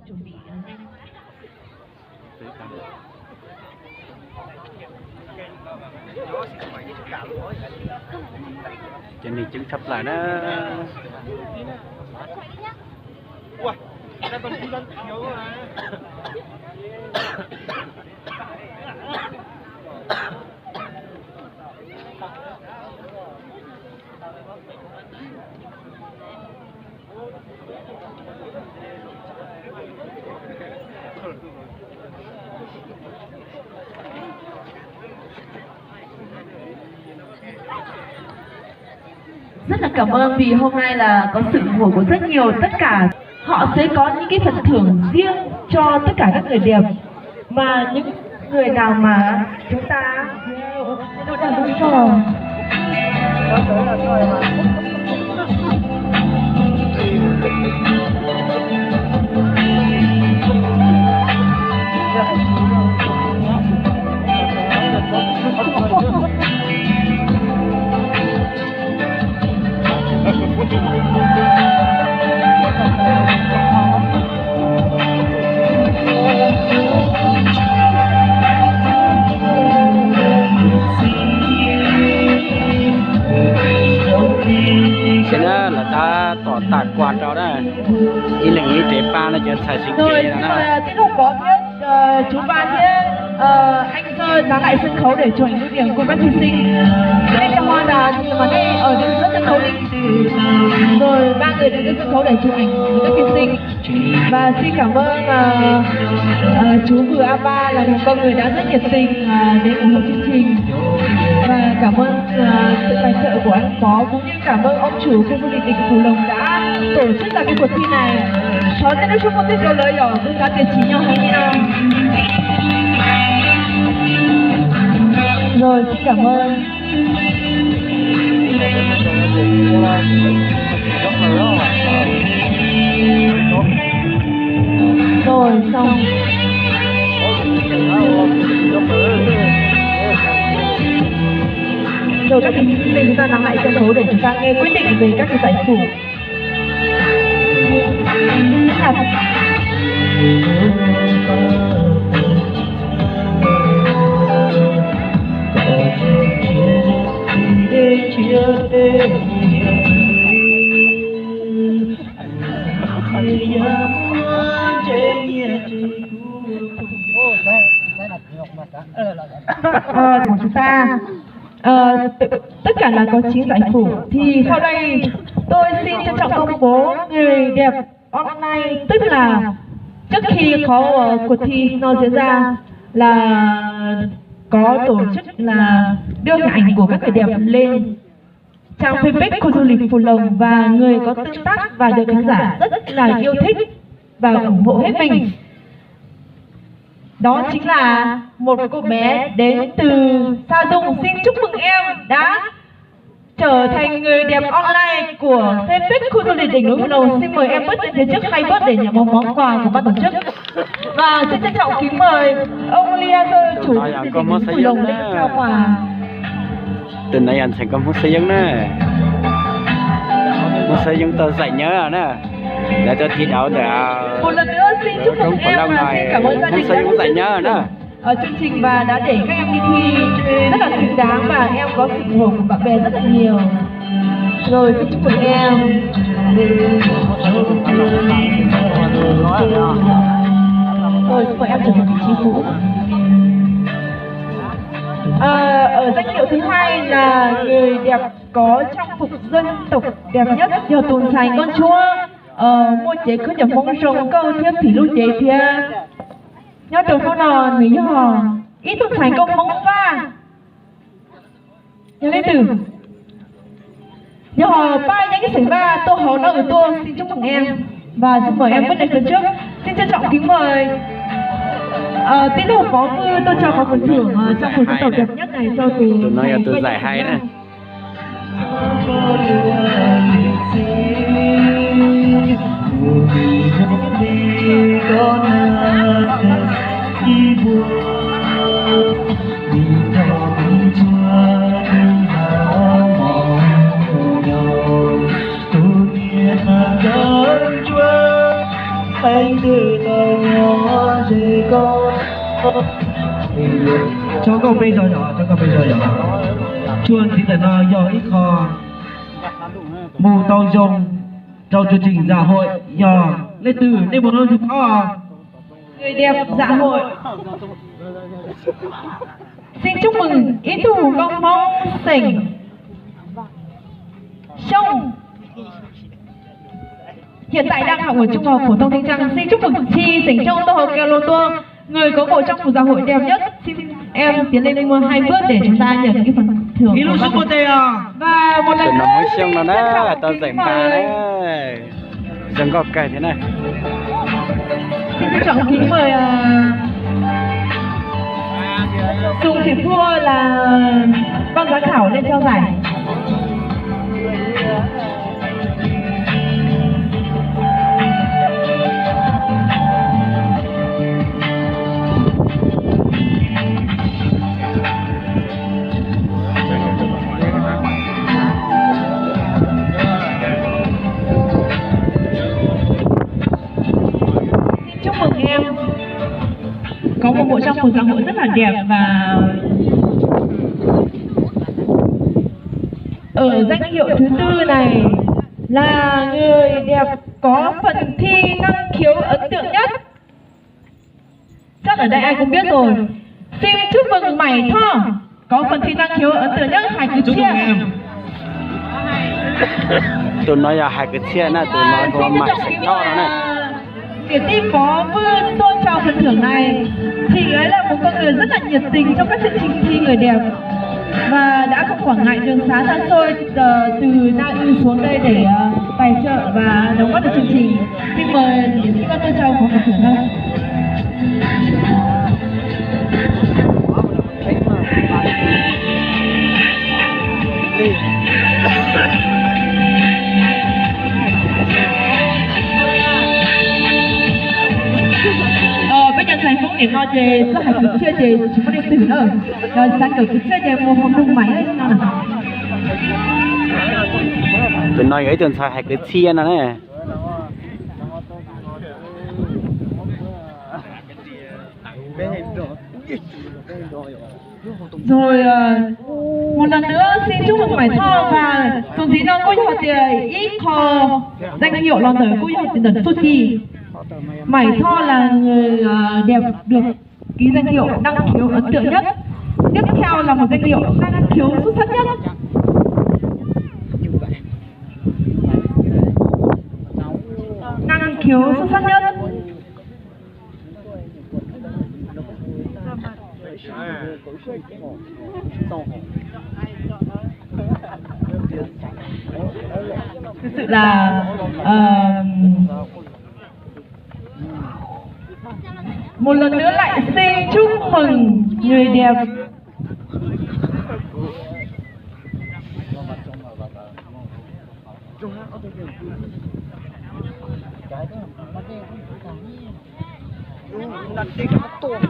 chuẩn bị trên này chứng thấp lại đó. Ui, đây còn khu dân thiếu mà. Rất là cảm ơn vì hôm nay là có sự ủng hộ của rất nhiều tất cả. Họ sẽ có những cái phần thưởng riêng cho tất cả các người đẹp, mà những người nào mà chúng ta tôi đã đúng rồi. Là ta tỏ tạc quạt đó đó, ý là nghĩ trẻ ba nó chơi xài sinh Rồi, kế xin đó. mời tiết mục có biết chú Ba Thiết, anh Sơn nán lại sân khấu để chụp ảnh lưu niệm cùng các thí sinh. Đây là hoa đà mà đây ở trên giữa sân khấu đi. Rồi ba người đến sân khấu để chụp ảnh với các thí sinh. Và xin cảm ơn chú Vừa A3 là một con người đã rất nhiệt tình đến ủng hộ chương trình. Và cảm ơn sự tài trợ của anh Phó, cũng như cảm ơn ông chủ khu du lịch tỉnh Phú Lộc đã tổ chức ra cái cuộc thi này. Cho nên chúng con tiếp câu lời ở với các địa chỉ nhau hay nhau. Rồi xin cảm ơn. Rồi xong. Rồi các thí sinh chúng ta nắm lại sân khấu để chúng ta nghe quyết định về các cái giải thưởng. Của chúng ta tất cả là có 9 giải thưởng. Thì sau đây tôi xin trân trọng công bố người đẹp online, tức là trước khi có cuộc thi nó diễn ra là có tổ chức là đưa hình ảnh của các người đẹp lên trang fanpage khu du lịch Phú Lộc, và người có tương tác và được khán giả rất là yêu thích và ủng hộ hết mình. Đó chính là một cô bé đến từ Sa Dung. Xin chúc mừng em đã trở thành người đẹp online của fanpage khu du lịch đỉnh núi Phú Lộc. Xin mời em bước lên phía trước 2 bước để nhận một món quà của ban tổ chức. Và xin trân trọng kính mời ông Liazer, chủ tịch đỉnh núi Phú Lộc đến trao quà. Từ nãy anh sẽ có một xây dựng nè, một xây dựng tôi dạy nhớ rồi nè, để tôi thi đấu để một lần nữa xin chúc mừng em và xin cảm ơn gia đình đã dạy nhớ rồi nè ở chương trình và đã để các em đi thi rất là xứng đáng, và em có sự ủng hộ của bạn bè rất là nhiều. Rồi xin chúc mừng em. Rồi xin mời em trở về vị trí cũ. Ở danh hiệu thứ hai là người đẹp có trang phục dân tộc đẹp nhất do tuần thành con chúa mua chế cứ nhập mong rồng câu thêm thì lưu chế thì nhớ từ nó nò người nhớ ít tuần thành công mong pha nhớ lên từ nhớ ba những cái sảnh ba tô hậu nó ở tô. Xin chúc mừng em và xin mời em bước lên phía trước. Xin trân trọng kính mời tiết mục có mưa tôi cho có phần thưởng trong phần dân tộc đẹp nhất này cho từ tôi nói là tôi giải hay nè. Anh từ cho cậu bây giờ nhỏ, cho cậu bây giờ nhỏ. Chuồn thì phải nói nhỏ ít kho. Mù tàu dùng trong chương trình dạ hội nhỏ lên từ nên một nơi thì kho. Người đẹp dạ hội. Xin chúc mừng ý thủ công mong tỉnh Sông hiện tại đang học ở trung học phổ thông Thanh Trăng. Xin chúc mừng Chi Sỉnh Châu Tô Hồng Kèo Lô Tua, người có bộ trang phục dạ hội đẹp nhất. Xin em tiến lên mua 2 bước để chúng ta nhận cái phần thưởng. Ý lúc số một tê à. Và một lần Tụi nó mới xong rồi nữa đó, tao giải mà đấy. Chẳng có cái thế này. xin trân trọng kính mời Sùng Thị Phua là ban giám khảo lên trao giải. Chúc mừng em có một bộ trang phục dạ hội rất là đẹp, và ở danh hiệu thứ 4 này là người đẹp có phần thi năng khiếu ấn tượng nhất. Chắc ở đây ai cũng biết rồi. Xin chúc mừng Mảy Tho có phần thi năng khiếu ấn tượng nhất. Hãy cứ Chúc chia. mừng em. Tụi nó là hai cái chia này, tụi nó có mãi sạch to đó này. Điểm tin phó Vương tôn trao phần thưởng này. Chị ấy là một con người rất là nhiệt tình trong các chương trình thi người đẹp và đã không quản ngại đường xá xa xôi từ Na Uy xuống đây để tài trợ và đóng góp được chương trình. Xin mời điểm sĩ quan tôn trao có phần thưởng hơn. Bây giờ thầy cũng điểm nói về rất là cứ chia về chúng ta đi từ nữa rồi sáng kiểu cứ chia về một hôm đông máy đấy nào nào. Tụi nó ấy tụi sao hai cái chia nó này. Rồi một lần nữa xin chúc mừng Mảy Tho và cùng dĩ nó cô họ tiền ít kho danh hiệu lon tới cô họ tiền đợt suốt chi. Mảy Tho là người đẹp được ký danh hiệu năng khiếu ấn tượng nhất. Tiếp theo là một danh hiệu năng khiếu xuất sắc nhất. Năng khiếu xuất sắc nhất. Thực sự là một lần nữa lại xin chúc mừng người đẹp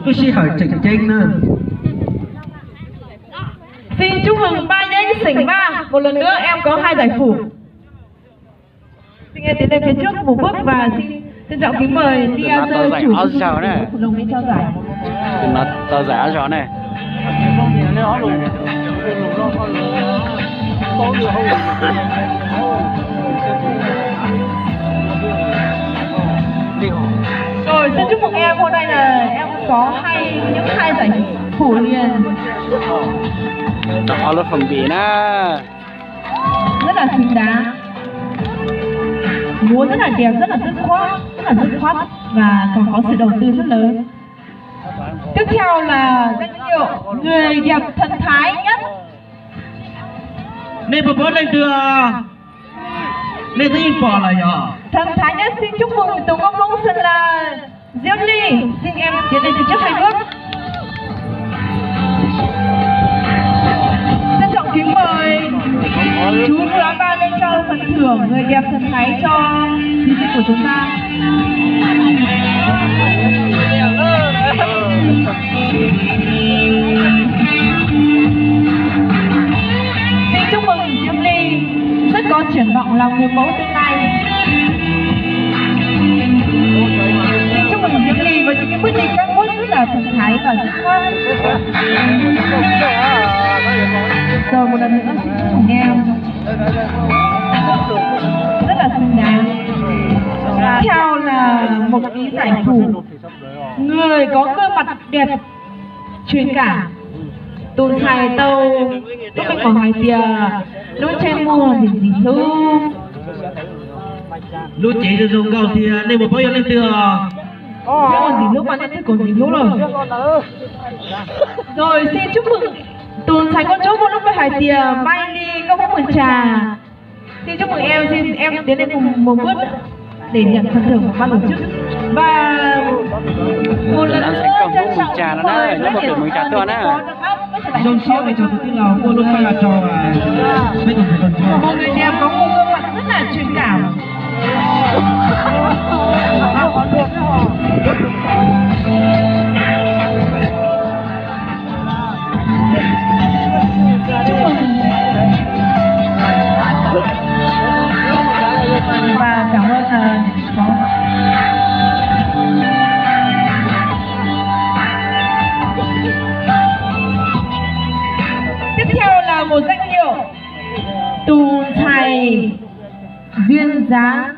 Tôi chỉ hỏi chỉnh chênh nữa. xin chúc mừng Ba Nhánh Sỉnh Ba. Một lần nữa em có 2 giải phủ. Xin em tiến lên phía trước một bước và xin trân trọng kính mời Tia Dơ chủ tịch hội đồng đến trao giải. Tụi nó tao giải cho này. Rồi xin chúc mừng em, hôm nay là em có những hai giải phủ liền. Đó là phần bì nè. Rất là xứng đáng. Múa rất là đẹp, rất là dứt khoát và còn có sự đầu tư rất lớn. Tiếp theo là danh hiệu người đẹp thần thái nhất. Nên bà bố lên từ lên từ yên bỏ lại nhở. Thần thái nhất xin chúc mừng Tổng công Mông Sơn là Diễm Ly. Xin em tiến lên từ trước 2 bước. Trân trọng kính mời chú Phú Ba lên trao phần thưởng người đẹp thần thái cho thí sinh của chúng ta. Xin chúc mừng Diễm Ly rất có triển vọng làm người mẫu tương lai. Xin chúc mừng Diễm Ly với những quyết định các bước rất là thần thái và dứt khoát. Rồi một lần nữa xin chúc mừng em rất là xứng đáng. Tiếp theo là một ý giải phụ, người có gương mặt đẹp truyền cảm. Tụi thầy tâu lúc mình còn hỏi tiền lúc chơi mua thì gì thu lúc chế cho dùng cầu thì nên một bao nhiêu lên từ còn gì lúc mà lên từ còn gì lúc rồi. Rồi xin chúc mừng tụi thầy con chốt một lúc với hải tiền bay đi có một mừng trà. Xin chúc mừng em, xin em tiến lên cùng một bước để nhận phần thưởng của ban tổ chức. Và một lần nữa trân trọng mời các điểm có được trong siêu này cho tôi là cô luôn phải là trò và mấy tuần còn chưa một người đẹp có một gương mặt rất là truyền cảm. Chúc mừng và cảm ơn tiếp theo là một danh hiệu tù thầy duyên dáng.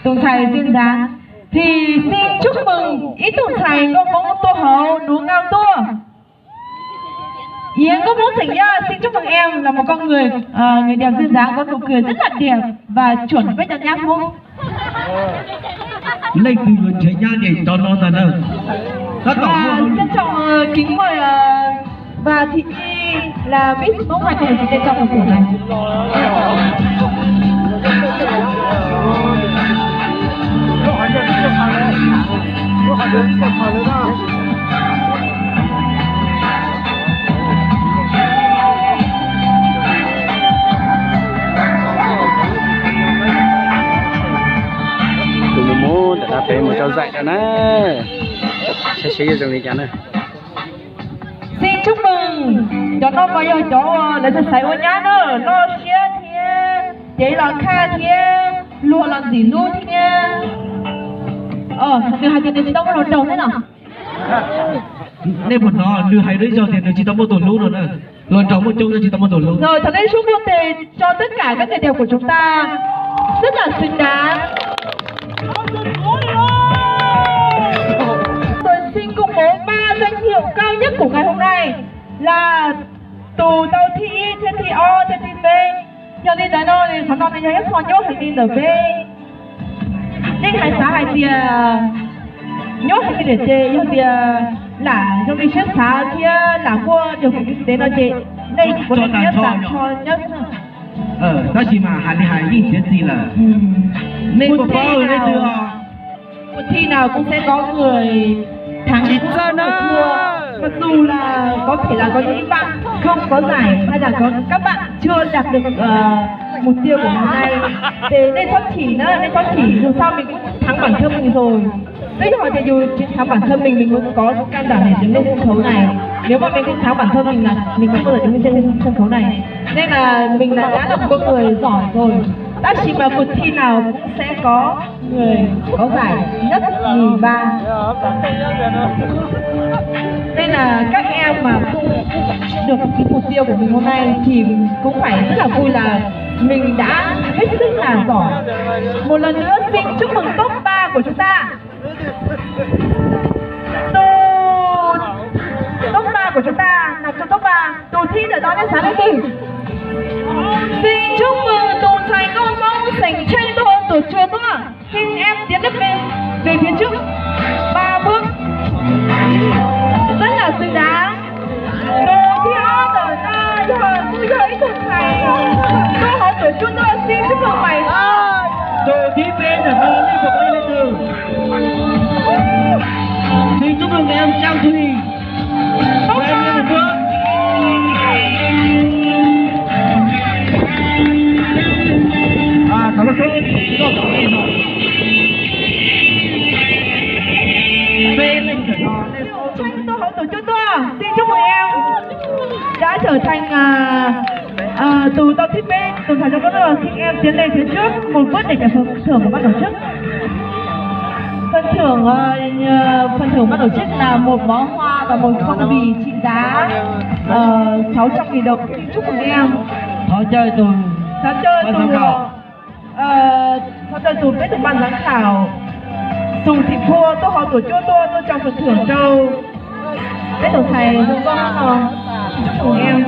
Tù thầy duyên dáng thì xin chúc mừng ý tù thầy có mong tô hậu đủ ngao tua. Yến có muốn thành ra xin chúc mừng em là một con người người đẹp duyên dáng, có nụ cười rất là đẹp và chuẩn với nhạc nhạc không? lấy từ người trẻ nha để cho nó là đâu trân trọng kính mời và thị nhi là Miss Mẫu 2019 trong cuộc này. Tụi muốn đã phải một trâu dạy rồi nè, sẽ xí cho đi chán nè. Xin chúc mừng cho nó bao giờ cho lấy thật sấy của nhá nữa, nó chia thiên, giấy là kha thiên, lụa làm gì luôn thiên. Đưa hai tiền tông vào đầu thế nào? nên một nó đưa hai đứa cho tiền được chỉ tao một tổ lũ rồi nè, lần trống một chung cho chỉ tao một tổ lũ. Rồi thật đây chúc mừng tiền cho tất cả các người đẹp của chúng ta rất là xứng đáng. Tôi xin công bố 3 danh hiệu cao nhất của ngày hôm nay là tù tàu thi thiên thi o thiên thi b. Giờ đi tới nơi thì thằng non này hết con nhốt thành đi từ b. Nhưng hai xã hai tia nhốt thành đi để chê nhưng tia là trong đi xếp xã kia là mua điều kiện kinh tế nó chê. Đây có thể nhất là cho nhất. Đó chỉ mà hai nhìn chuyện gì là nên một bao lên từ cuộc thi nào cũng sẽ có người thắng và người thua. Mặc dù là có thể là có những bạn không có giải hay là có các bạn chưa đạt được mục tiêu của hôm nay. Thế nên sắp chỉ nữa, nên sắp chỉ dù sao mình cũng thắng bản thân mình rồi. Bây giờ thì dù chiến thắng bản thân mình cũng có can đảm để đứng lên sân khấu này. Nếu mà mình không thắng bản thân mình là mình không bao giờ đứng lên sân khấu này. Nên là mình đã là một con người giỏi rồi. Đã chỉ mà cuộc thi nào cũng sẽ có người có giải nhất, nhì, ba. Nên là các em mà không được cái mục tiêu của mình hôm nay thì mình cũng phải rất là vui là mình đã hết sức là giỏi. Một lần nữa xin chúc mừng top 3 của chúng ta. Top 3 của chúng ta nằm trong top 3 tù thi để đón đến sáng nay thì xin chúc mừng tù thầy con mong sảnh trên thôn tổ chùa tốt. Xin em tiến lên về phía trước 3 bước rất là xứng đáng. Tù thi ớt ở ta giờ tôi giờ ít tù thầy tôi hỏi tổ chùa tôi xin chúc mừng mày. tù thi bên ở đó đi một bay lên từ. Xin chúc mừng em Trang Thùy. Em lên một bước. Cảm ơn số xin chúc mừng em đã trở thành tù tàu thiết bên tù thầy cho các xin em tiến lên phía trước một bước để nhận phần thưởng của ban tổ chức. phần thưởng ban tổ chức là một bó hoa và một phong bì trị giá 600.000 đồng. Chúc mừng em. Họ chơi từ Tháo chơi ban từ giám khảo. tháo chơi từ biết được ban giám khảo. Dùng thị thua tôi họ tổ chua tôi trong phần thưởng đâu. Biết được thầy đúng không? Chúc mừng em.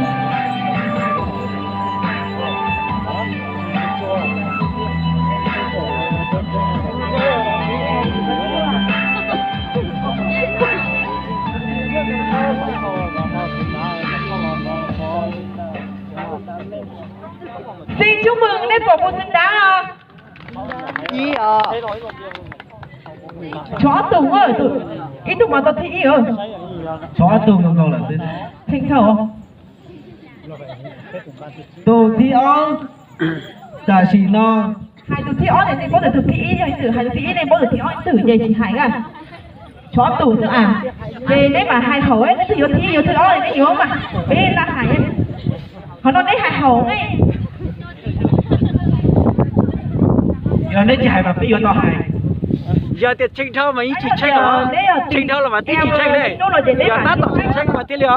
Xin chúc mừng lên cổ vũ xứng đáng à. Chó tùng ơi, ít tùng mà tao thị ơi. Chó tùng không câu là tên Thanh thầu không? tổ thi ong trả chỉ no Hai từ thị ó này nên bố được thị ý từ hai từ thị ý nên bố được thị ó từ về chỉ hải à. Chó tù nữa à. Về đấy mà hai hầu ấy, nó thì thị nhiều thứ ó này nó nhiều mà. Bên là hải ấy. Họ nói đấy hai hầu ấy. giờ đấy chỉ hải mà bây giờ tao hải giờ thì trình thơ mà ý chỉ tranh đó trình thơ là mà tí chỉ tranh đây giờ ta tổng chỉ tranh mà tí liệu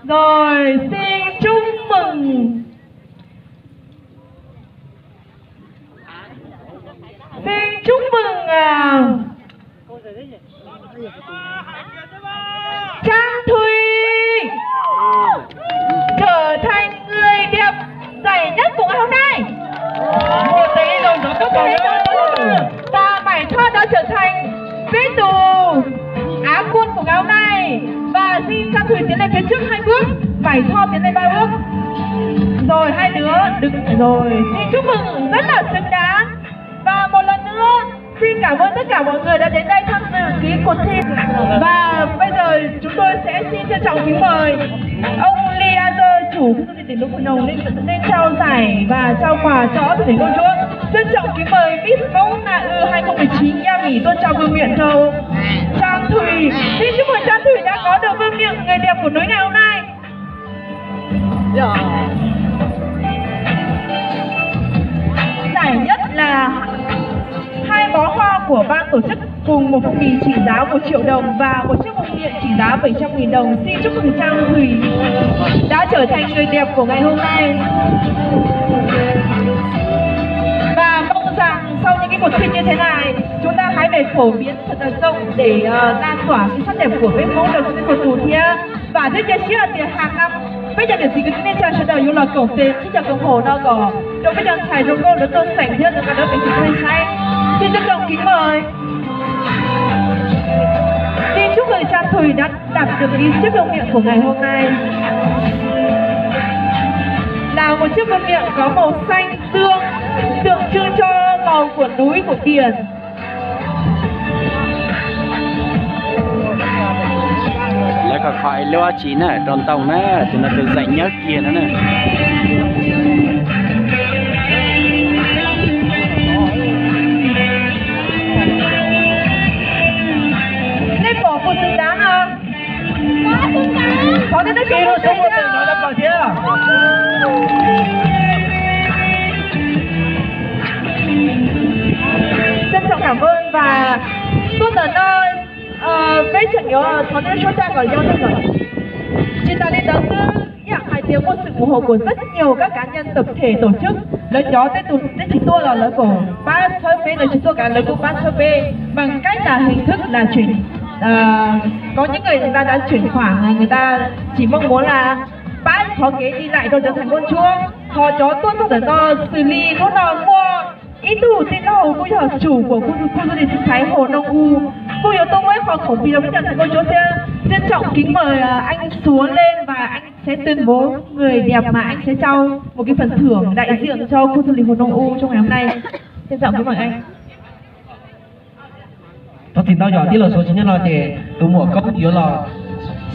Rồi xin chúc mừng. Xin chúc mừng Trang Thùy trở thành người đẹp giải nhất của ngày hôm nay. Và Mải Thoát đã trở thành vế tù Á quân của ngày hôm nay. Và xin Trang Thùy tiến lên phía trước 2 bước, Mải Thoát tiến lên 3 bước. Rồi hai đứa đứng rồi. Xin chúc mừng rất là xứng đáng. Và một lần nữa xin cảm ơn tất cả mọi người đã đến đây tham dự cái cuộc thi. Và bây giờ chúng tôi sẽ xin trân trọng kính mời ông Liazer, chủ của tỉnh Đỗ Phun Nông lên trao giải và trao quà cho tỉnh công chúa. Trân trọng kính mời Miss Mẫu Na Ư 2019 em nghỉ tôn trao vương miện châu Trang Thùy. Xin chúc mừng Trang Thùy đã có được vương miện người đẹp của núi ngày hôm nay. Giải nhất là 2 bó hoa của ban tổ chức cùng một phong bì trị giá 1 triệu đồng và một chiếc bông điện trị giá 700.000 đồng. Xin chúc mừng Trang Thùy đã trở thành người đẹp của ngày hôm nay. Và mong rằng sau những cái cuộc thi như thế này, chúng ta hãy để phổ biến thật là rộng để lan tỏa cái sắc đẹp của bên mẫu đầu trong cuộc thủ thi. Và rất chia sẻ tiền hàng năm. Bây giờ để gì cái nên chào đầu là cổ tiền khi chào công hồ nó có đối với dân thầy trong cô nó tôi sảnh nhất là nó phải chụp hay say. Xin trân trọng kính mời. Xin chúc mừng Trang Thùy đã đạt được cái chiếc vương miện của ngày hôm nay. Là một chiếc vương miện có màu xanh dương, tượng trưng cho màu của núi của biển. lại có khỏi lúa chín này tròn tông nè thì nó từ dạy nhớ kia nữa nè. Lên bỏ của xứng đáng à? Quá xứng đáng. Có đến đây kia rồi, số 1 nó là bằng thế à? Trân trọng cảm ơn và tốt tần ơi mấy trận yếu có nên số trang ở nhau rồi. Chị ta lên đó tư hai tiếng một sự ủng hộ của rất nhiều các cá nhân tập thể tổ chức lớn nhỏ tới tụt đến chỉ tôi là lớn của ba thơ phê là chỉ tôi cả lớn của ba thơ phê bằng cách là hình thức là chuyển có những người ta đã chuyển khoản, người ta chỉ mong muốn là bác có ghế đi lại rồi trở thành con chúa họ cho tôi có thể do xử lý có nào mua ít đủ tin đâu cô giờ chủ của khu du lịch sinh thái Hồ Nông U cô giờ tôi mới họ khẩu vì nó mới trở thành con chúa sẽ trân trọng kính mời anh xuống lên và anh sẽ tuyên bố người đẹp mà anh sẽ trao một cái phần thưởng đại diện cho khu du lịch Hồ Nông U trong ngày hôm nay. Trân trọng kính mời anh. Tao thì tao nhỏ tí là số chính là để tụ mùa công yếu là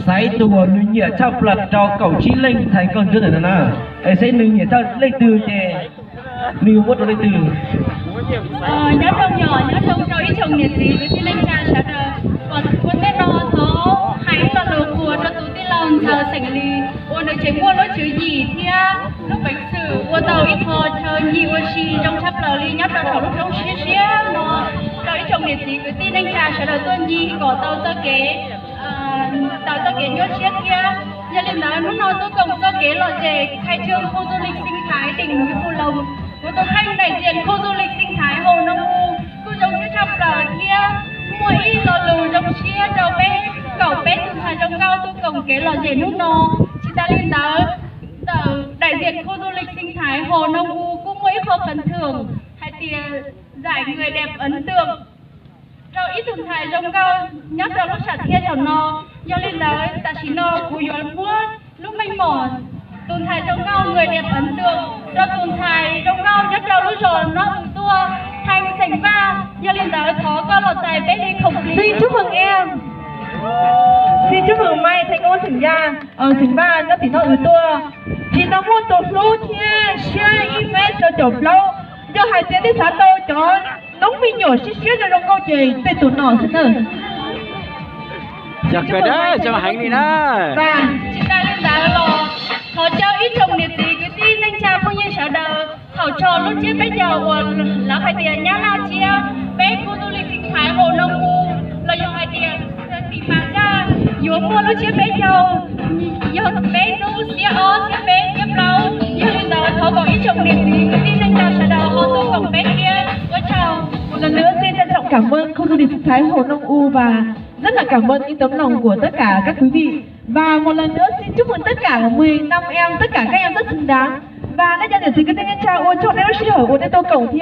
sấy tụ mùa nuôi nhẹ cho lật cho cậu chí linh thành con chúa này nè ấy sẽ nuôi nhẹ cho lên từ để nuôi mất lên từ nhớ trong nhỏ nhớ trong cho ít chồng nhiệt gì với tí linh trà sẽ còn quân biết nó thó hãy là đồ của cho tụi tí lòng chờ sảnh lì ôn được chế để mua lối chữ gì thì lúc bánh sử mua tàu ít hồ chờ nhiều chi trong sắp lờ ly nhấp đầu lúc trong xía nó rồi ít trong điện gì cứ tin anh trà sẽ đợi tuân gì có tàu cho kế nhốt chiếc kia nhà liền nói lúc nào tôi cùng cho kế lọ chè khai trương khu du lịch sinh thái đỉnh núi Phù Lồng của tôi khanh đại diện khu du lịch sinh thái Hồ Nông U khu giống như trong lờ kia mua ít lò lù trong chia đầu bé cậu bé từ thái trong cao tôi cùng kế lọ chè lúc nó chị ta liền nói đại diện khu du lịch sinh thái Hồ Nông U cũng mỗi khâu phần thưởng hay tiền giải người đẹp ấn tượng rồi ít tuần thái trong cao nhắc ra lúc sản thiên cho nó do lên nói ta chỉ nó cùi yoán mua lúc mình mỏ tuần thái trong cao người đẹp ấn tượng rồi tuần thái trong cao nhắc ra lúc rồi nó từ tua thành sảnh va do lên nói có con lọt tài bé đi khổng lý. Xin chúc mừng em. Xin chúc mừng Mai thành công sảnh ra ở sảnh va nó thì nó từ tua chỉ nó mua tổ lô thiên xe event cho chụp lâu do hai tiếng đi xã tô cho nóng mi nhỏ xíu cho trong câu chuyện về tụi nó xin ơi. Chặt cái đó cho mà hành đi đó. Và chị ta lên đá lò họ cho ít trồng nhiệt gì cái tin anh cha không như sợ đờ họ cho lúc trước bây giờ là phải tiền nhá nào chia bé khu du lịch sinh thái Hồ Nông U là dùng hai tiền thì mà ra dù mua lúc trước bây giờ dù bé nu xía xía bé xía lâu dù lên đó họ có ít trồng nhiệt gì cái tin anh cha sợ đờ họ tôi còn bé kia có chào. một lần nữa xin trân trọng cảm ơn khu du lịch sinh thái Hồ Nông U và rất là cảm ơn những tấm lòng của tất cả các quý vị. Và một lần nữa xin chúc mừng tất cả 15 em, tất cả các em rất xứng đáng. Và nó nhận được gì cái tên chào ôn cho nên nó sẽ hỏi ôn đến tô cổng thì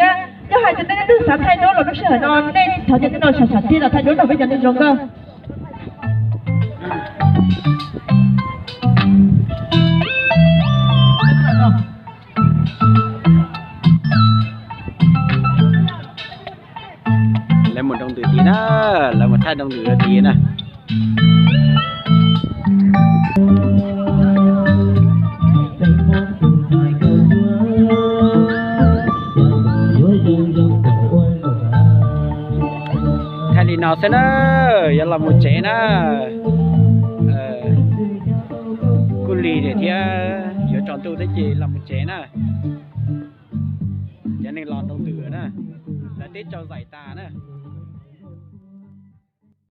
cho hai tên từ sáng thay đổi nó sẽ hỏi non nên thảo nhận nó sản thiên là thay đổi bây giờ nên giống cơ. Lấy một đồng tử tí đó, là một hai đồng tử tí nè. Thay đi nào xem đó, giờ là một chế nè. Cô lì để thia, giờ tròn tu thế chị là một chế nè. Cho nên lọt đồng tử nè, là tết cho giải tà nè.